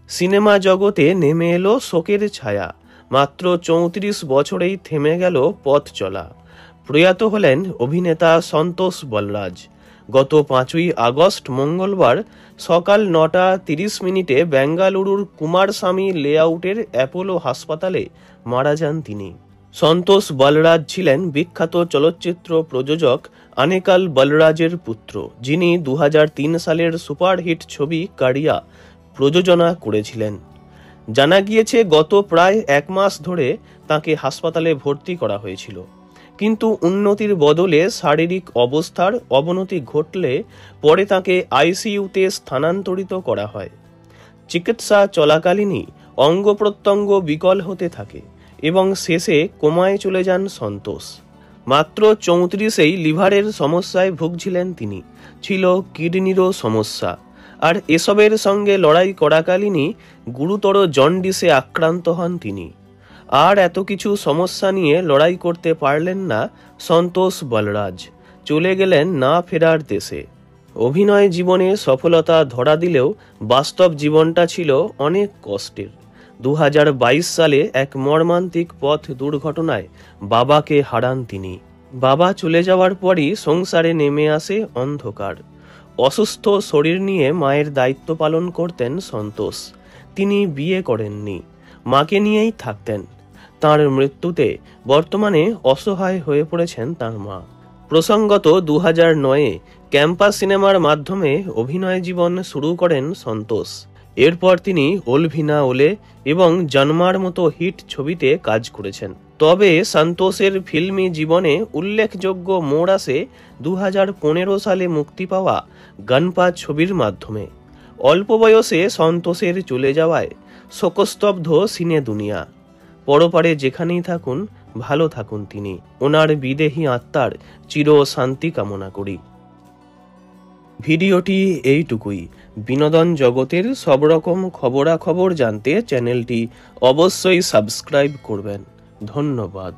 Cinema জগতে নেমে এলো শোকের ছায়া। মাত্র ৩৪ বছরেই থেমে গেল পথ চলা। প্রয়াত হলেন অভিনেতা সন্তোষ বলরাজ। গত ৫ই আগস্ট মঙ্গলবার সকাল ৯টা ৩০ বেঙ্গালুরুর কুমারস্বামী লেআউটের অ্যাপোলো হাসপাতালে মারা যান তিনি। সন্তোষ বলরাজ ছিলেন বিখ্যাত চলচ্চিত্র প্রযোজক আনেকাল বলরাজের পুত্র, যিনি ২০০৩ সালের সুপারহিট ছবি কারিয়া প্রযোজনা করেছিলেন। জানা গিয়েছে গত প্রায় ১ মাস ধরে তাকে হাসপাতালে ভর্তি করা হয়েছিল, কিন্তু উন্নতির বদলে শারীরিক অবস্থার অবনতি ঘটলে পরে তাকে আইসিইউতে স্থানান্তরিত করা হয়। চিকিৎসা চলাকালীনই অঙ্গ প্রত্যঙ্গ বিকল হতে থাকে এবং শেষে কোমায় চলে যান সন্তোষ। মাত্র ৩৪-এই লিভারের সমস্যায় ভুগছিলেন তিনি, ছিল কিডনিরও সমস্যা, আর এসবের সঙ্গে লড়াই করাকালীনই গুরুতর জন্ডিসে আক্রান্ত হন তিনি। আর এত কিছু সমস্যা নিয়ে লড়াই করতে পারলেন না সন্তোষ বলরাজ, চলে গেলেন না ফেরার দেশে। অভিনয় জীবনে সফলতা ধরা দিলেও বাস্তব জীবনটা ছিল অনেক কষ্টের। ২০২২ সালে এক মর্মান্তিক পথ দুর্ঘটনায় বাবাকে হারান তিনি। বাবা চলে যাওয়ার পরই সংসারে নেমে আসে অন্ধকার। অসুস্থ শরীর নিয়ে মায়ের দায়িত্ব পালন করতেন সন্তোষ। তিনি বিয়ে করেননি, মাকে নিয়েই থাকতেন। তাঁর মৃত্যুতে বর্তমানে অসহায় হয়ে পড়েছেন তাঁর মা। প্রসঙ্গত ২০০৯-এ ক্যাম্পাস সিনেমার মাধ্যমে অভিনয় জীবন শুরু করেন সন্তোষ। এরপর তিনি ওলভি না ওলে এবং জন্মার মতো হিট ছবিতে কাজ করেছেন। তবে সন্তোষের ফিল্মি জীবনে উল্লেখযোগ্য মোড় আসে ২০১৫ সালে মুক্তি পাওয়া গণপাত ছবির মাধ্যমে। অল্প বয়সে সন্তোষের চলে যাওয়ায় শোকস্তব্ধ সিনে দুনিয়া। পরপারে যেখানেই থাকুন, ভালো থাকুন তিনি। ওনার বিদেহী আত্মার চির শান্তি কামনা করি। ভিডিওটি এইটুকুই। বিনোদন জগতের সব রকম খবরাখবর জানতে চ্যানেলটি অবশ্যই সাবস্ক্রাইব করবেন। ধন্যবাদ।